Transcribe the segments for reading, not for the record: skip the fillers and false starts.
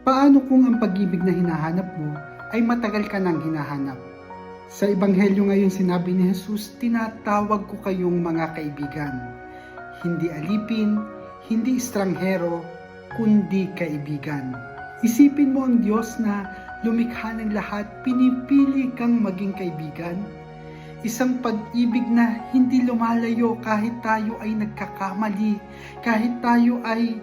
Paano kung ang pag-ibig na hinahanap mo ay matagal ka nang hinahanap? Sa Ebanghelyo ngayon sinabi ni Jesus, tinatawag ko kayong mga kaibigan. Hindi alipin, hindi estranghero, kundi kaibigan. Isipin mo ang Diyos na lumikha ng lahat, pinipili kang maging kaibigan. Isang pag-ibig na hindi lumalayo kahit tayo ay nagkakamali, kahit tayo ay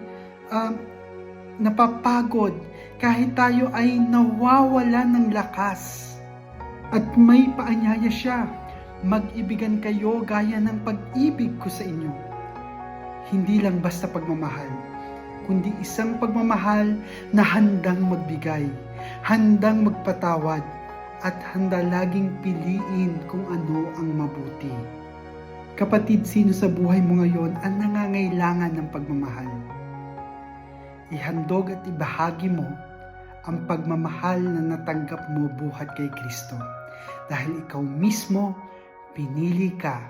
napapagod, kahit tayo ay nawawala ng lakas. At may paanyaya siya, mag-ibigan kayo gaya ng pag-ibig ko sa inyo. Hindi lang basta pagmamahal, kundi isang pagmamahal na handang magbigay, handang magpatawad, at handa laging piliin kung ano ang mabuti. Kapatid, sino sa buhay mo ngayon ang nangangailangan ng pagmamahal? Ihandog at ibahagi mo ang pagmamahal na natanggap mo buhat kay Kristo, dahil ikaw mismo pinili ka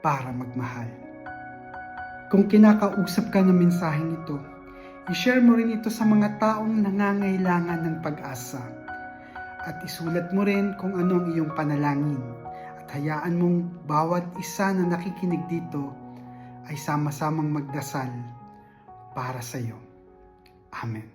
para magmahal. Kung kinakausap ka ng mensaheng ito, i-share mo rin ito sa mga taong nangangailangan ng pag-asa. At isulat mo rin kung ano ang iyong panalangin. At hayaan mong bawat isa na nakikinig dito ay sama-samang magdasal para sa iyo. Amen.